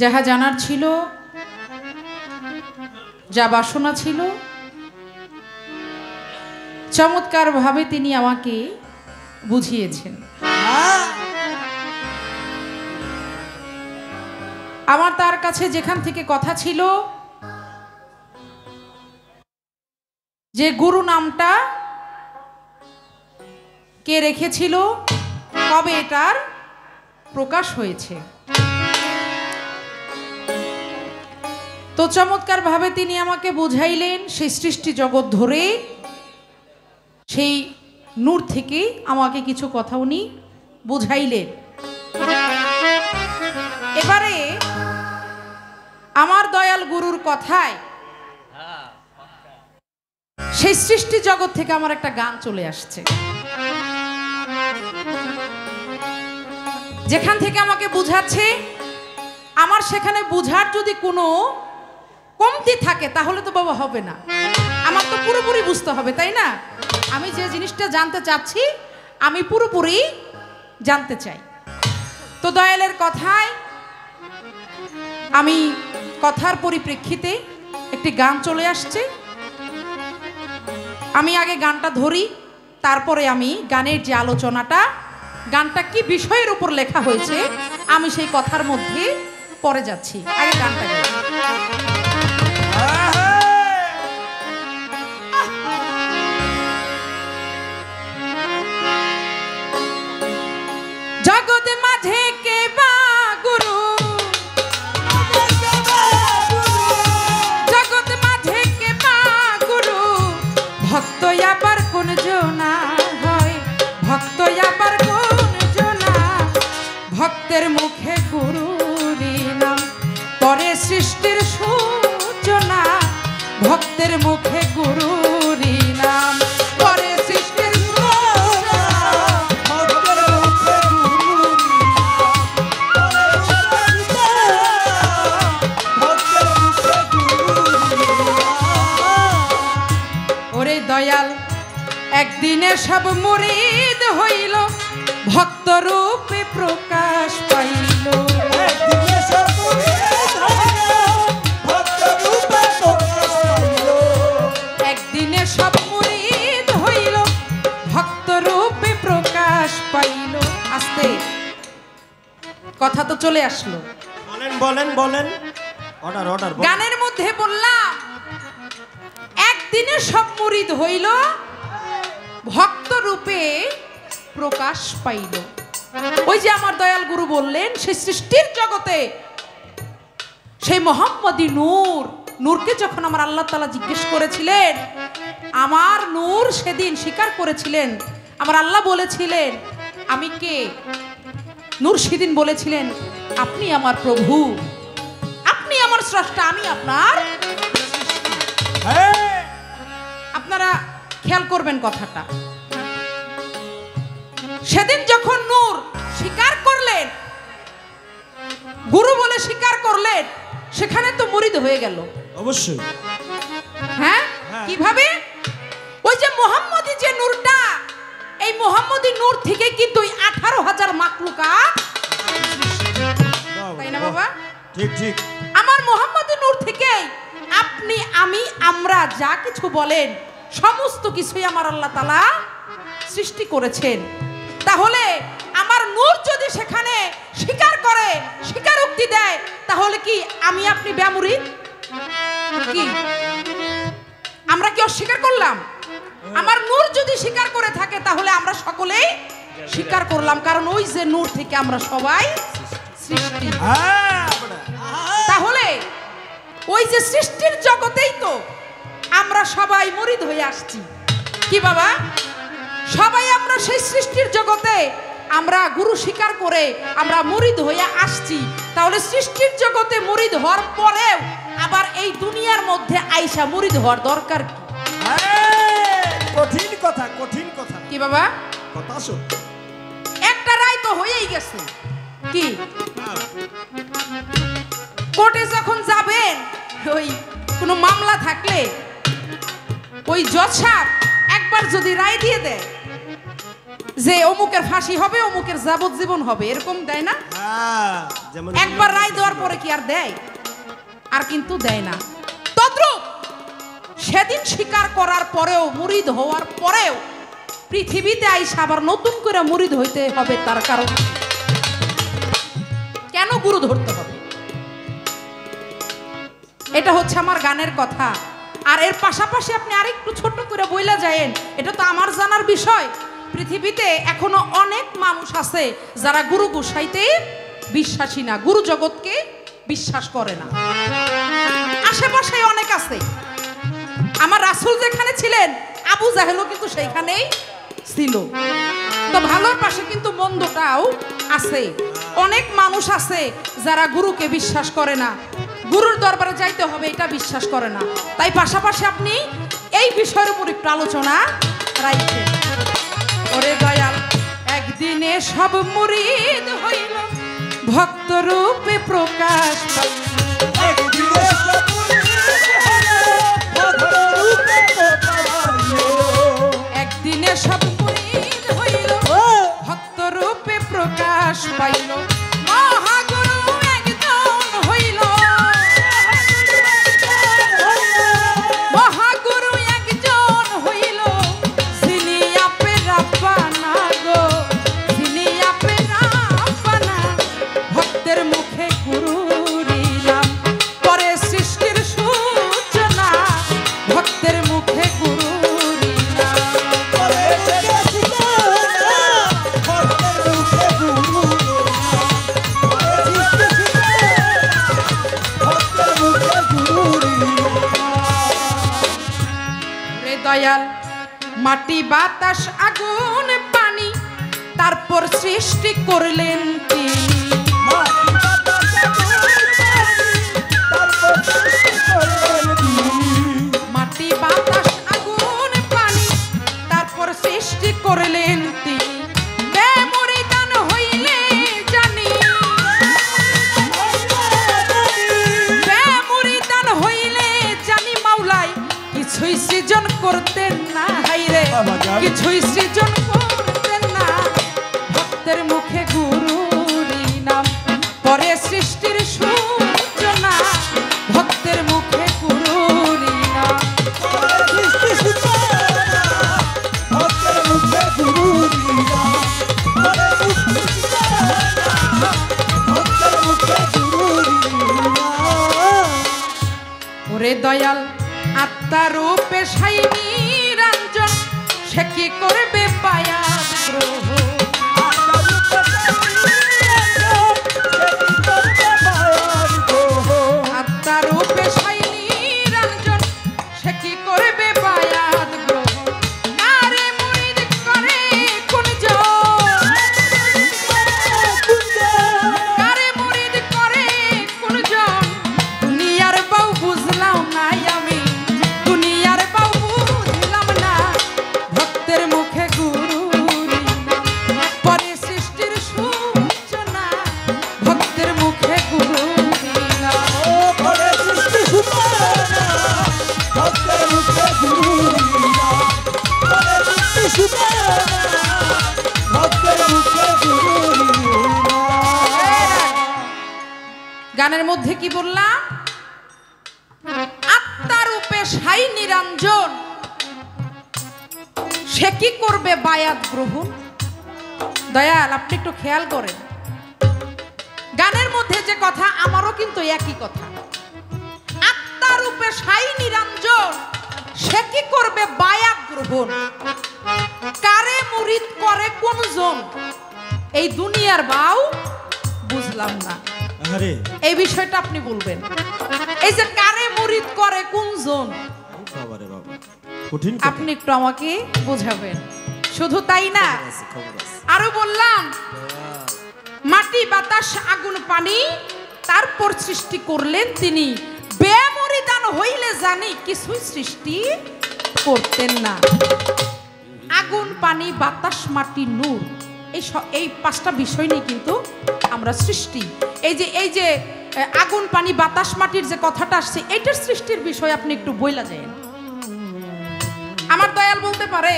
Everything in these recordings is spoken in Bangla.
যাহা জানার ছিল, যা বাসনা ছিল, চমৎকারভাবে তিনি আমাকে বুঝিয়েছেন। আমার তার কাছে যেখান থেকে কথা ছিল যে গুরু নামটা কে রেখেছিল, কবে এটার প্রকাশ হয়েছে, তো চমৎকার ভাবে তিনি আমাকে বুঝাইলেন। সেই সৃষ্টি জগৎ ধরে সেই নূর থেকে আমাকে কিছু কথা উনি বুঝাইলেন। এবারে আমার দয়াল গুরুর কথায় সেই সৃষ্টি জগৎ থেকে আমার একটা গান চলে আসছে, যেখান থেকে আমাকে বুঝাচ্ছে। আমার সেখানে বুঝার যদি কোনো কমতি থাকে তাহলে তো বাবা হবে না, আমার তো পুরোপুরি বুঝতে হবে, তাই না? আমি যে জিনিসটা জানতে চাচ্ছি আমি পুরোপুরি জানতে চাই। তো দয়ালের কথায় আমি কথার পরিপ্রেক্ষিতে একটি গান চলে আসছে। আমি আগে গানটা ধরি, তারপরে আমি গানের যে আলোচনাটা, গানটা কি বিষয়ের উপর লেখা হয়েছে আমি সেই কথার মধ্যে পড়ে যাচ্ছি। আগে গানটা গাই। জগৎ মাঝে কে বা গুরু, জগৎ মাঝে কে বা গুরু, ভক্ত আবার কোন জনা হয়, ভক্ত আবার কোন জনা, ভক্তের মুখে গুরুর নাম পরে সৃষ্টির সূচনা, ভক্তের মুখে গুরুর নাম পরে সৃষ্টির সূচনা, ভক্তের মুখে গুরুর নাম, ভক্তের মুখে গুরুর নাম। ওরে দয়াল একদিনে সব মুরিদ হইল, ভক্ত রূপে প্রকাশ পাইল, একদিনে সব মুরিদ হইল, ভক্ত রূপে প্রকাশ পাইল, একদিনে সব মুরিদ হইল, ভক্ত রূপে প্রকাশ পাইল। আস্তে কথা তো চলে আসলো, বলেন বলেন বলেন। Order order. গানের মধ্যে বললাম একদিনে সব মুরিদ হইল, ভক্ত রূপে প্রকাশ পাইল। ওই যে আমার দয়াল গুরু বললেন সেই সৃষ্টির জগতে সেই মোহাম্মদী নূর, নূরকে যখন আমার আল্লাহ তাআলা জিজ্ঞেস করেছিলেন, আমার নূর সেদিন স্বীকার করেছিলেন, আমার আল্লাহ বলেছিলেন আমি কে? নূর সেদিন বলেছিলেন আপনি আমার প্রভু, আপনি আমার স্রষ্টা, আমি আপনার। আপনারা খেয়াল করবেন কথাটা। সেদিন যখন নূর স্বীকার করলেন, গুরু বলে স্বীকার করলেন, সেখানে তো মুরিদ হয়ে গেল অবশ্যই। হ্যাঁ, কিভাবে? ওই যে মোহাম্মদী যে নূরটা, এই মোহাম্মদী নূর থেকে কিন্তু 18,000 মাখলুকাত, তাই না বাবা? ঠিক ঠিক। আমার মোহাম্মদী নূর থেকে আপনি, আমি, আমরা যা কিছু বলেন সমস্ত কিছুই আমার আল্লাহ তাআলা সৃষ্টি করেছেন। তাহলে আমার নূর যদি সেখানে স্বীকার করে, স্বীকারোক্তি দেয়, তাহলে কি আমি আপনি বেমুরিদ? কি আমরা কি অস্বীকার করলাম? আমার নূর যদি স্বীকার করে থাকে তাহলে আমরা সকলেই স্বীকার করলাম, কারণ ওই যে নূর থেকে আমরা সবাই সৃষ্টি। তাহলে ওই যে সৃষ্টির জগতেই তো আমরা সবাই মুরিদ হয়ে আসছি। কি বাবা? সবাই আমরা সেই সৃষ্টির জগতে আমরা গুরু স্বীকার করে আমরা মুরিদ হয়ে আসছি। তাহলে সৃষ্টির জগতে মুরিদ হওয়ার পরেও আবার এই দুনিয়ার মধ্যে আইসা মুরিদ হওয়ার দরকার কি? কঠিন কথা, কঠিন কথা। কি বাবা? কথা সত্য। একটা রায় তো হয়েই গেছে। কি কোর্টে যখন যাবেন, ওই কোনো মামলা থাকলে ওই জজ সাহেব একবার যদি রায় দিয়ে দেয় যে অমুকের ফাঁসি হবে, অমুকের যাবজ্জীবন হবে, এরকম দেয় না? যেমন একবার রায় দেওয়ার পরে কি আর দেয়? আর কিন্তু দেয় না। তদ্রূপ সেদিন স্বীকার করার পরেও, মুরিদ হওয়ার পরেও পৃথিবীতে আইসা আবার নতুন করে মুরিদ হইতে হবে। তার কারণ কেন গুরু ধরতে হবে? এটা হচ্ছে আমার গানের কথা। আর এর পাশাপাশি আপনি আরেকটু ছোট করে বইলা যায়েন, এটা তো আমার জানার বিষয়। পৃথিবীতে এখনো অনেক মানুষ আছে যারা গুরু গোসাইতে বিশ্বাসী না, গুরু জগৎকে বিশ্বাস করে না। আশেপাশে অনেক আছে। আমার রাসূল যেখানে ছিলেন, আবু জাহেলও কিন্তু সেইখানেই ছিল। তো ভালোর পাশে কিন্তু মন্দটাও আছে। অনেক মানুষ আছে যারা গুরুকে বিশ্বাস করে না, গুরুর দরবারে যাইতে হবে এটা বিশ্বাস করে না। তাই পাশাপাশি আপনি এই বিষয়ের উপর একটু আলোচনা রাখছেন। ওরে দয়াল, একদিনে সব মুরিদ হইল, ভক্ত রূপে প্রকাশ পাইল। একদিনে সব মুরিদ হইল, ভক্ত রূপে প্রকাশ পাইল। মহাগুরু একজন হইল, মহাগুরু একজন হইল, যিনি আপে রাব্বানা গো, যিনি আপে রাব্বানা। ভক্তের মুখে গুরুর নাম, পরে সৃষ্টির সূচনা। ভক্তের মুখে গুরুর নাম, রে দয়াল। মাটি বাতাস আগুন পানি, তারপর সৃষ্টি করলেন তিনি। মাটি বাতাস আগুন পানি, তারপর সৃষ্টি করলেন তিনি। বেমরিদান হইলে জানি, বেমরিদান হইলে জানি মাওলাই কিছুই সৃজন করতেন না। হাইরে কিছুই সৃজন করতেন না। ভক্তের মুখে গুরুর নাম, পরে সৃষ্টির সূচনা। ভক্তের মুখে গুরুর নাম, ওরে দয়াল। আত্মা রূপে সাই নিরঞ্জন, সে কি করবে পায়াত গ্রহণ। আত্মা রূপে সাই নিরঞ্জন, সে কি করবে পায়াত গ্রহণ। কারে মুরিদ করে কোনজন, কারে মুরিদ করে কোনজন। দুনিয়ার বউ বুঝলাম না আমি, দুনিয়ার বউ বুঝলাম না। ভক্তের মুখে গুরুর নাম, পরে সৃষ্টির সূচনা। ভক্তের মুখে গুরুর নাম, গানের মধ্যে কি বললাম? আত্মা রূপে সাই নিরঞ্জন, সে কি করবে বায়াত গ্রহণ। দয়াল, আপনি একটু খেয়াল করেন, গানের মধ্যে যে কথা আমারও কিন্তু একই কথা। আত্মা রূপে সাই নিরঞ্জন, সে কি করবে বায়াত গ্রহণ। কারে মুরিদ করে কোনজন, এই দুনিয়ার বাউ বুঝলাম না। আরে এই বিষয়টা আপনি বলবেন। এই যে কারে মুরিদ করে কোনজন, বাবারে বাবা, কঠিন কথা। আপনি একটু আমাকে বোঝাবেন। শুধু তাই না, খবর আছে। আরো বললাম মাটি বাতাস আগুন পানি, তারপর সৃষ্টি করলেন তিনি। বেমরিদান হইলে জানি কিছুই সৃষ্টি করতেন না। আগুন পানি বাতাস মাটি নূর, এই পাঁচটা বিষয় নিয়ে কিন্তু আমরা সৃষ্টি। এই যে আগুন পানি বাতাস মাটির যে কথাটা আসছে, এইটার সৃষ্টির বিষয় আপনি একটু বইলা যায়। আমার দয়াল বলতে পারে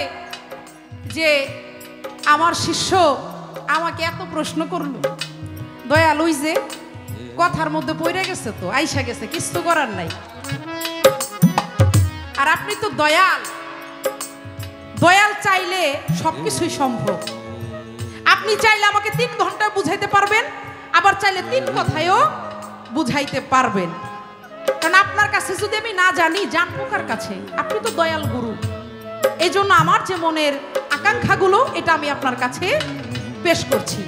যে আমার শিষ্য আমাকে এত প্রশ্ন করলো। দয়াল, ওই যে কথার মধ্যে পড়ে গেছে, তো আইসা গেছে, কিছু করার নাই। আর আপনি তো দয়াল, দয়াল চাইলে সবকিছুই সম্ভব। আপনি চাইলে আমাকে 3 ঘন্টা বুঝাইতে পারবেন, আবার চাইলে 3 কথায়ও বুঝাইতে পারবেন। কারণ আপনার কাছে যদি আমি না জানি, জানবো কার কাছে? আপনি তো দয়াল গুরু। এই জন্য আমার যে মনের আকাঙ্ক্ষাগুলো, এটা আমি আপনার কাছে পেশ করছি।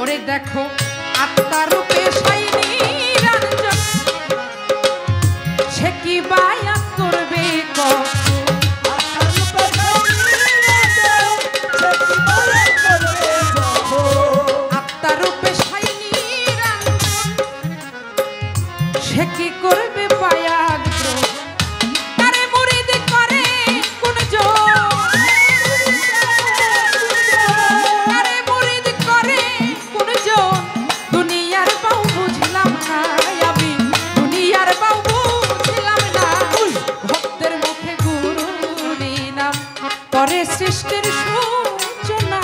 ওরে দেখো আত্মার রূপে সাইনি রঞ্জন, সে কি বায়াত করবে কত? আত্মার রূপে সাইনি রঞ্জন, সে কি করবে বায়াত? তারে মুরিদ করে কোন জন, তারে মুরিদ করে কোন জন? দুনিয়ার বাউ বুঝলাম না আমি, দুনিয়ার বাউ বুঝলাম না। ভক্তের মুখে গুরুর নাম করে সৃষ্টির সূচনা,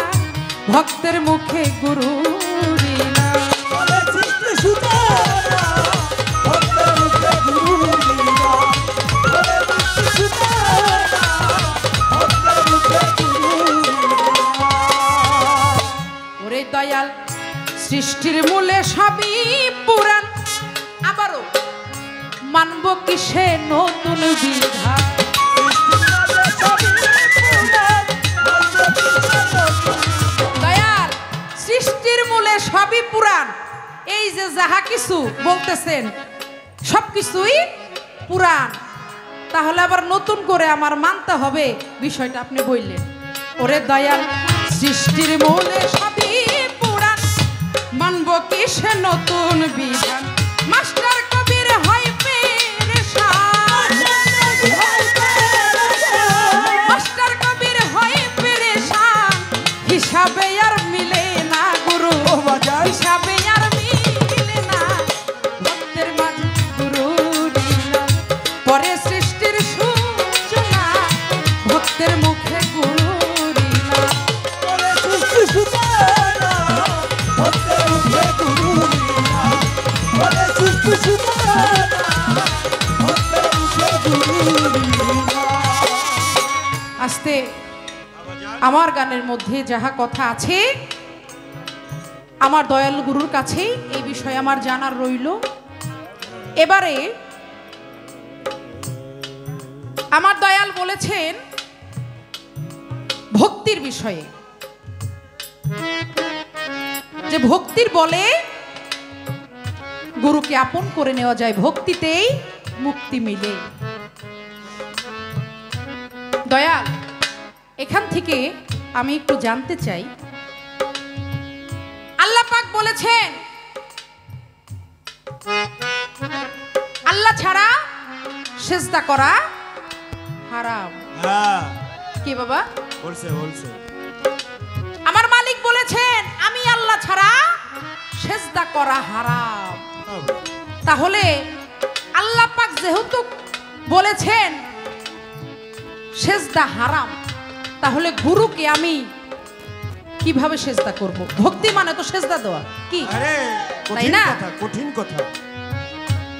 ভক্তের মুখে গুরুর নাম। ওরে দয়াল, সৃষ্টির মূলে সবই পুরাণ, আবারও মানব কিসে নতুন বিধান? দয়াল, সৃষ্টির মূলে সবই পুরাণ। এই যে যাহা কিছু বলতেছেন সবকিছুই পুরাণ, তাহলে আবার নতুন করে আমার মানতে হবে, বিষয়টা আপনি বললেন। ওরে দয়াল, সৃষ্টির মূলে সবই পুরাণ, মানব কিসে নতুন বিধান? মাস্টার কবির হয় পেরেশান, মাস্টার কবির হয় পেরেশান, হিসাবে আর মিলে না গুরু, হিসাবে আর মিলে না। ভক্তের মাঝে গুরুর নাম পরে সৃষ্টির সূচনা, ভক্তের মুখে গুরুর নাম। আস্তে আমার গানের মধ্যে যাহা কথা আছে, আমার দয়াল গুরুর কাছেই এই বিষয়ে আমার জানার রইল। এবারে আমার দয়াল বলেছেন ভক্তির বিষয়ে, যে ভক্তির বলে গুরুকে আপন করে নেওয়া যায়, ভক্তিতেই মুক্তি মিলে। দয়াল, এখান থেকে আমি একটু জানতে চাই, আল্লাহ পাক বলেছেন আল্লাহ ছাড়া সেজদা করা হারাম। হ্যাঁ, কি বাবা বলছে বলছে। আমার মালিক বলেছেন আমি আল্লাহ ছাড়া সেজদা করা হারাম। তাহলে আল্লাহ পাক যেহেতু বলেছেন সেজদা হারাম, তাহলে গুরুকে আমি কিভাবে সেজদা করব? ভক্তি মানে তো সেজদা দেওয়া, কি আরে তাই কঠিন না? কথা, কঠিন কথা।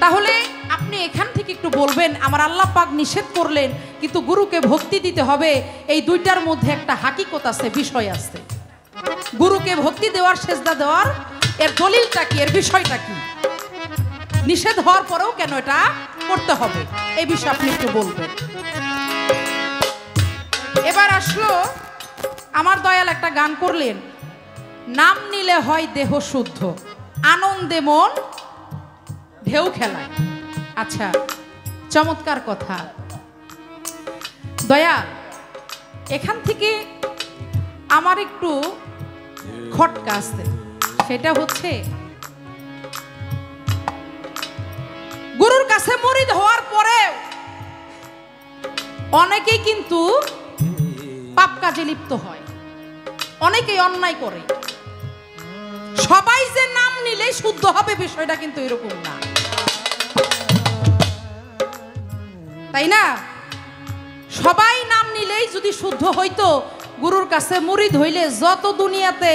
তাহলে আপনি এখান থেকে একটু বলবেন, আমার আল্লাহ পাক নিষেধ করলেন কিন্তু গুরুকে ভক্তি দিতে হবে, এই দুইটার মধ্যে একটা হাকিকত আছে, বিষয় আছে। গুরুকে ভক্তি দেওয়ার, সেজদা দেওয়ার এর দলিলটা কি, এর বিষয়টা কি? নিষেধ হওয়ার পরেও কেন এটা করতে হবে, এই বিষয়ে আপনি একটু বলবেন। এবার আসলো আমার দয়াল একটা গান করলেন, নাম নিলে হয় দেহ শুদ্ধ, আনন্দে মন ঢেউ খেলায়। আচ্ছা, চমৎকার কথা। দয়াল, এখান থেকে আমার একটু খটকা আছে, সেটা হচ্ছে গুরুর কাছে মুরিদ হওয়ার পরে অনেকেই কিন্তু পাপ কাজে লিপ্ত হয়, অনেকেই অন্যায় করে। সবাই যে নাম নিলেই শুদ্ধ হবে বিষয়টা কিন্তু এরকম না, তাই না? সবাই নাম নিলেই যদি শুদ্ধ হইতো, গুরুর কাছে মুরিদ হইলে যত দুনিয়াতে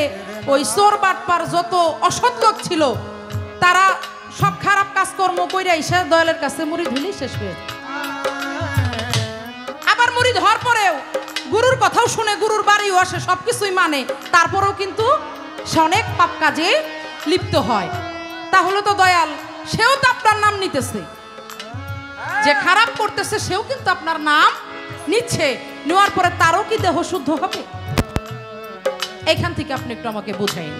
ওই চোর বাটপার যত অসৎ লোক ছিল তারা সব খারাপ কাজকর্ম কইরা এসে দয়ালের কাছে মুড়ি ধুলি শেষ হয়ে যায়। আবার মুড়ি ধর পরেও গুরুর কথাও শুনে, গুরুর বাড়িও আসে, সবকিছুই মানে, তারপরেও কিন্তু সে অনেক পাপ কাজে লিপ্ত হয়। তাহলে তো দয়াল সেও তো আপনার নাম নিতেছে, যে খারাপ করতেছে সেও কিন্তু আপনার নাম নিচ্ছে, নেওয়ার পরে তারও কি দেহ শুদ্ধ হবে? এইখান থেকে আপনি একটু আমাকে বুঝাইন।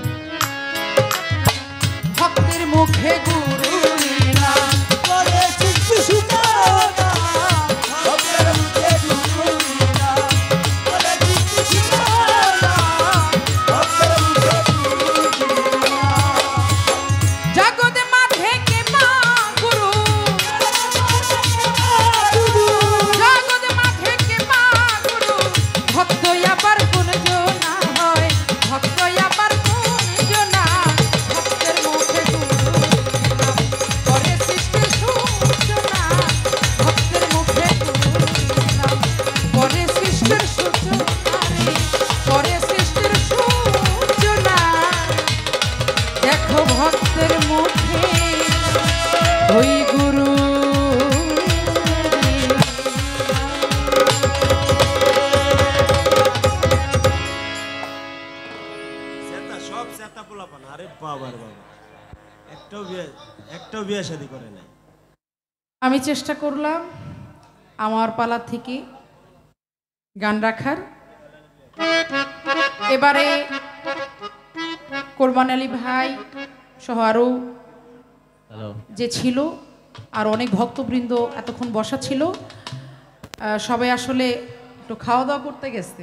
ভক্তের মুখে গুরু নাম আমি চেষ্টা করলাম আমার পালা থেকে গান রাখার। এবারে কোরবান আলী ভাই সহ আরো যে ছিল আর অনেক ভক্তবৃন্দ এতক্ষণ বসা ছিল, সবাই আসলে একটু খাওয়া দাওয়া করতে গেছে,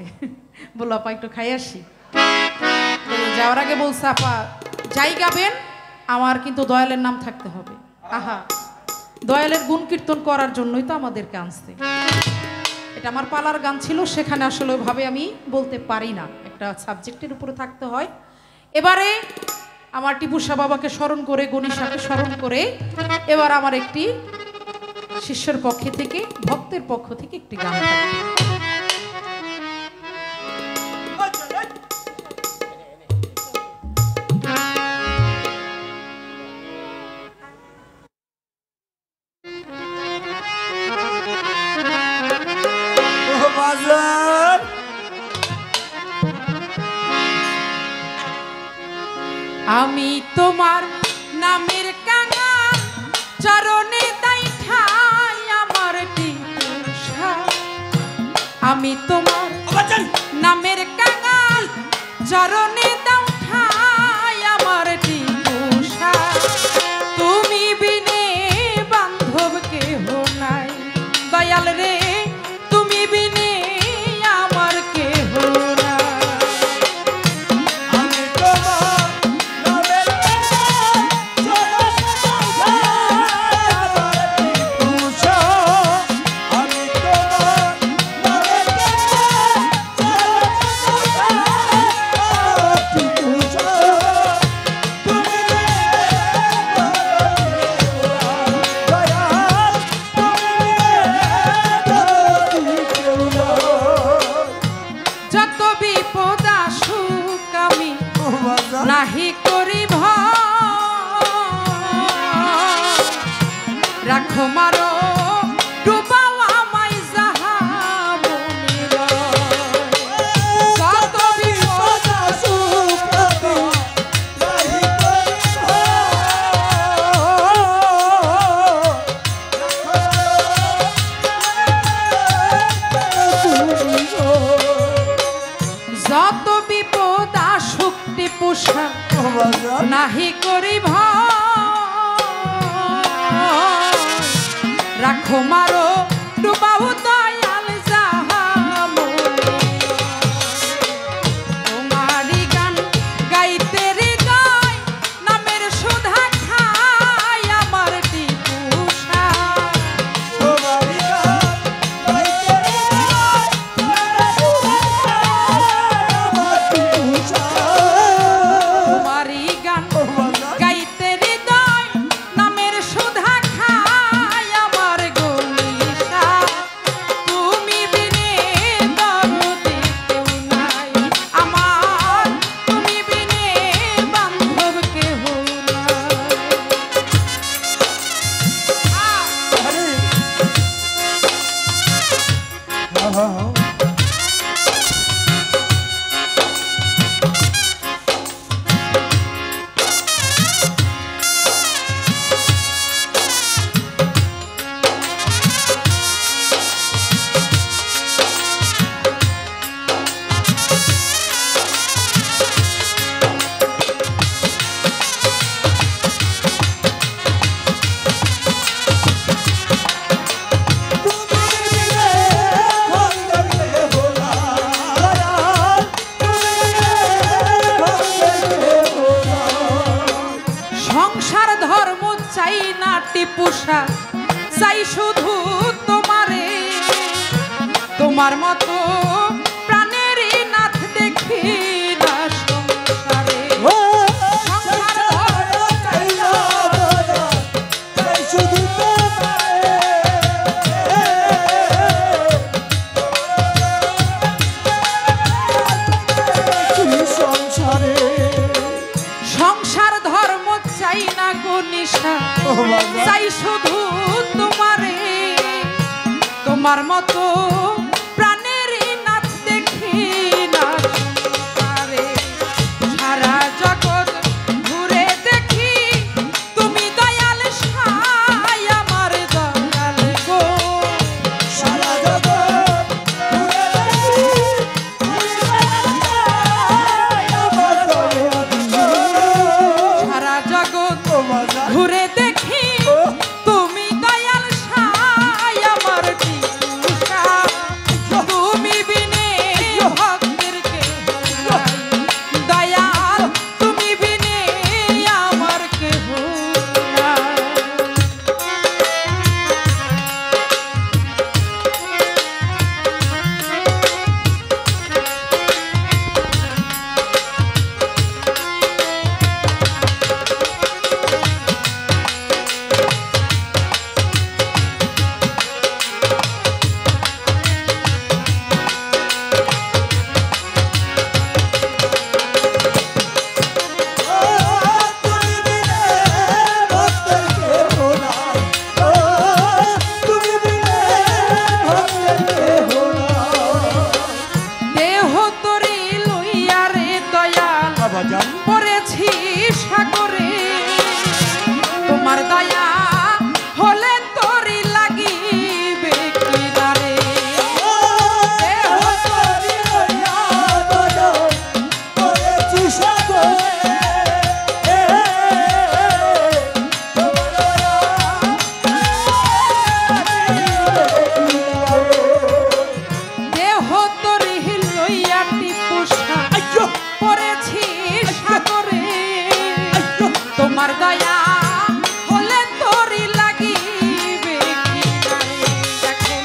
বললো আপা একটু খাই আসি। যাওয়ার আগে বলছে আপা যাই গাবেন আমার কিন্তু দয়ালের নাম থাকতে হবে। আহা, দয়ালের গুণ কীর্তন করার জন্যই তো আমাদেরকে আনছে। এটা আমার পালার গান ছিল, সেখানে আসলে ওইভাবে আমি বলতে পারি না, একটা সাবজেক্টের উপরে থাকতে হয়। এবারে আমার টিপুষা বাবাকে স্মরণ করে, গণিসাকে স্মরণ করে, এবার আমার একটি শিষ্যের পক্ষে থেকে, ভক্তের পক্ষ থেকে একটি গান থাকবে। আমি তোমার নামের কাঙাল চরণে দাই ঠাই আমার টিপুষা, আমি তোমার নামের কাঙাল চরণে দাও ঠাই আমার টিপুষা, তুমি বিনে বান্ধব কেহ নাই দয়াল রে, তুমি বিনে আমার কেহ নাই। নাহি করি রাখো মারো ডুবাও আমায় জাহাবনের, যত বিপদ আসুক নাহি করি, যত বিপদ আসুক টিপুষা নাহি করি ভয়, চাই না টিপুষা, চাই শুধু তোমারে। তোমার মতো প্রাণের নাথ দেখি না সংসারে। সংসার চাই না চাই শুধু সংসার ধর্ম চাই না গো নিশা, চাই শুধু তোমারে। তোমার মতো প্রাণের নাথ দেখি না সংসারে। সারা জগৎ ঘুরে দেখি তুমি দয়াল সাই আমার দয়াল গো। সারা জগৎ ঘুরে দেখি ঘুরে দেখি তুমি দয়াল সাই আমার টিপুষা। তুমি বিনে ভক্তের কেহ নাই, দয়াল তুমি বিনে আমার কেহ নাই। পড়েছি সাগরে, তোমার দয়া হলে তোরি লাগিবে কিনারে। দেহ তোরি লইয়া টিপুষা পড়েছি সাগরে, তোমার দয়া হলে তোরি লাগিবে কিনারে। এখন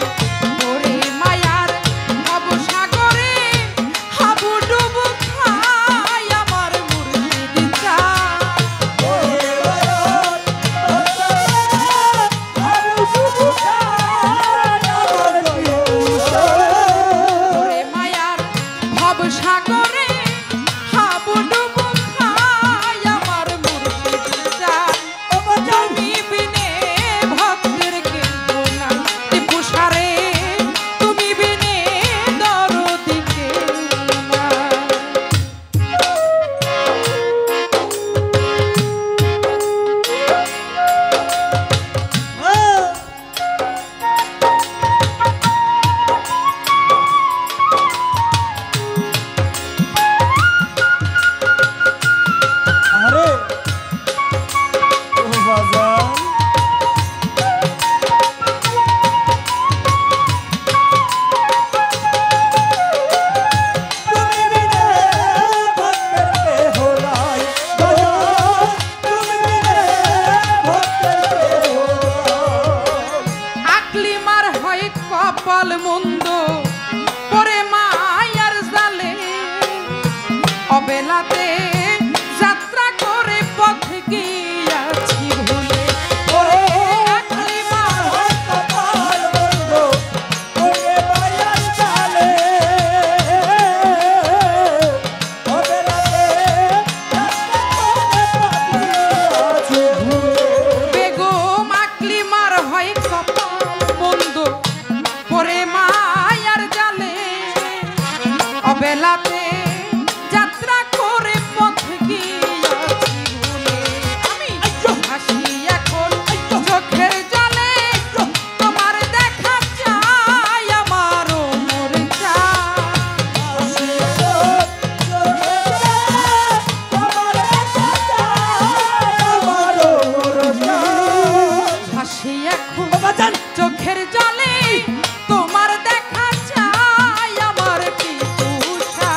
ওরে মায়ার ভব সাগরে হাবুডুবু খাই আমার মুর্শিদ চায়। ওরে মায়ার ভব সাগরে হাবুডুবু খাই আমার মুর্শিদ চায়। তুমি বিনে ভক্তের কেহ নাই, টিপুষা রে তুমি বিনে দরদি কেহ নাই। আরে ও বাজান তুমি বিনে ভক্তের কেহ নাই, দয়াল তুমি বিনে ভক্তের কেহ নাই। আকলিমার হয় কপাল মন্দ পরে মায়ার জালে, অবেলাতে যাত্রা করে পথ গিয়াছি ভুলে। ওরে আকলিমার হয় কপাল বন্ধ ওরে মায়ার জালে, অবেলাতে পাঠিয়াছে ভুলে। বেগম আকলিমার হয় কপাল মন্দ পরে মায়ার জালে, অবেলাতে যাত্রা করে পথ গিয়াছি ভুলে। আমি হাসি এখন চোখের জলে, তোমার দেখা চাই আমার মর চাই। হাসি এখন চোখের জলে, তোমার দেখা চাই আমার টিপুষা।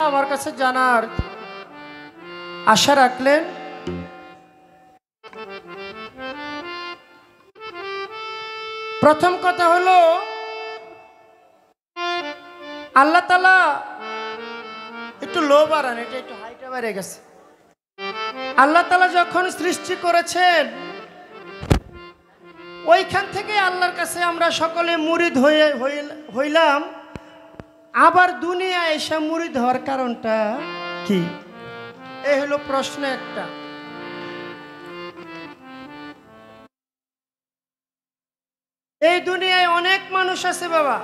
আমার কাছে জানার আশা রাখলেন। প্রথম কথা হলো আল্লাহ তাআলা একটু লো বাড়ান, এটা একটু হাইটা বেড়ে গেছে। আল্লাহ তাআলা যখন সৃষ্টি করেছেন ওইখান থেকে আল্লাহর কাছে আমরা সকলে মুরিদ হইলাম। আবার দুনিয়ায় এসে মুরিদ হওয়ার কারণটা কি? এই হলো প্রশ্ন একটা। এই দুনিয়ায় অনেক মানুষ আছে বাবা,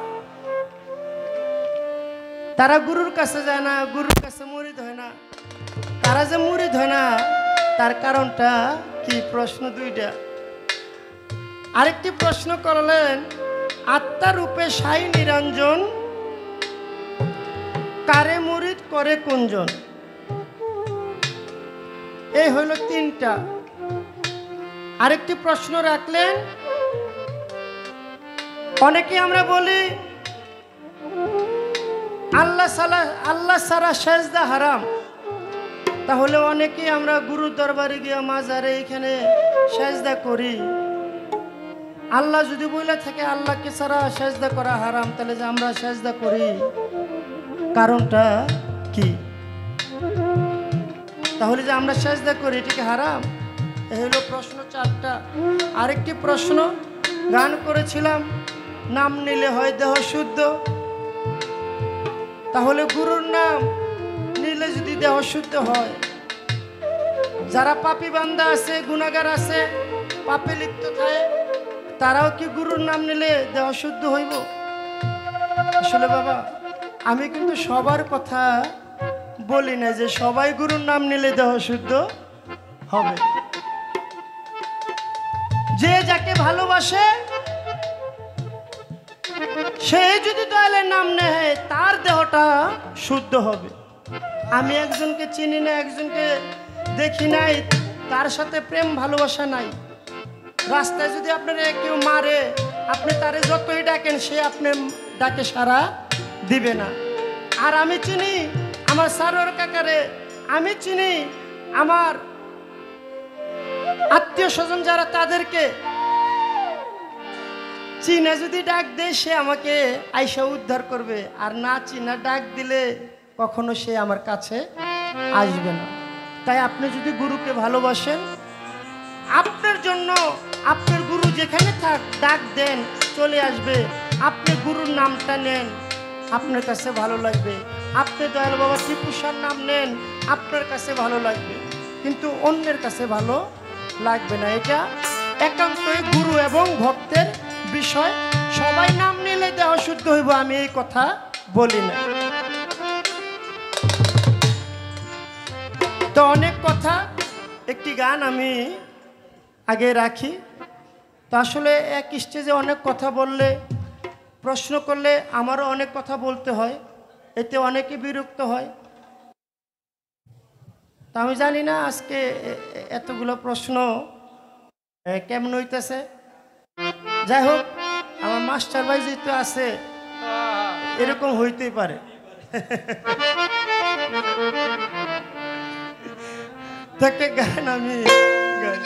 তারা গুরুর কাছে যায় না, গুরুর কাছে মুরিদ হয় না। তারা যে মুরিদ হয় না তার কারণটা কি? প্রশ্ন দুইটা। আরেকটি প্রশ্ন করলেন, আত্মা রূপে সাই নিরঞ্জন, কারে মুরিদ করে কুঞ্জন। এই হইল তিনটা। আরেকটি প্রশ্ন রাখলেন, অনেকে আমরা বলি আল্লাহ সারা সেজদা হারাম। তাহলে অনেকেই আমরা গুরু দরবারে গিয়ে মাজারে এখানে সেজদা করি। আল্লাহ যদি বলে থাকে আল্লাহকে ছাড়া সেজদা করা হারাম, তাহলে যে আমরা সেজদা করি কারণটা কি? তাহলে যে আমরা সেজদা করি এটা কি হারাম? এই হলো প্রশ্ন চারটা। আরেকটি প্রশ্ন গান করেছিলাম, নাম নিলে হয় দেহ শুদ্ধ। তাহলে গুরুর নাম নিলে যদি দেহ শুদ্ধ হয়, যারা পাপী বান্দা আছে, গুনাহগার আছে, পাপে লিপ্ত থাকে, তারাও কি গুরুর নাম নিলে দেহ শুদ্ধ হইব? আসলে বাবা আমি কিন্তু সবার কথা বলি না যে সবাই গুরুর নাম নিলে দেহ শুদ্ধ হবে। যে যাকে ভালোবাসে সে যদি দয়ালের নাম নেয় তার দেহটা শুদ্ধ হবে। আমি একজনকে চিনি না, একজনকে দেখি নাই, তার সাথে প্রেম ভালোবাসা নাই। রাস্তায় যদি আপনারা কেউ মারে, আপনি তারে যতই ডাকেন সে আপনার ডাকে সাড়া দিবে না। আর আমি চিনি আমার সারোয়ার কাকারে, আমি চিনি আমার আত্মীয় স্বজন যারা, তাদেরকে চিনা যদি ডাক দেয় সে আমাকে আইসা উদ্ধার করবে, আর না চিনা ডাক দিলে কখনো সে আমার কাছে আসবে না। তাই আপনি যদি গুরুকে ভালোবাসেন, আপনার জন্য আপনার গুরু যেখানে থাক ডাক দেন, চলে আসবে। আপনি গুরুর নামটা নেন, আপনার কাছে ভালো লাগবে। আপনি দয়াল বাবা টিপুসার নাম নেন, আপনার কাছে ভালো লাগবে, কিন্তু অন্যের কাছে ভালো লাগবে না। এটা একান্তই গুরু এবং ভক্তের বিষয়। সবাই নাম নিলে দেহ শুদ্ধ হইব আমি এই কথা বলি না। তো অনেক কথা, একটি গান আমি আগে রাখি। তো আসলে এক স্টেজে অনেক কথা বললে, প্রশ্ন করলে আমারও অনেক কথা বলতে হয়, এতে অনেকে বিরক্ত হয়। তা আমি জানি না আজকে এতগুলো প্রশ্ন কেমন হইতেছে। যাই হোক, আমার মাস্টার ভাই যেহেতু আছে এরকম হইতেই পারে। তাকে গান আমি গাই।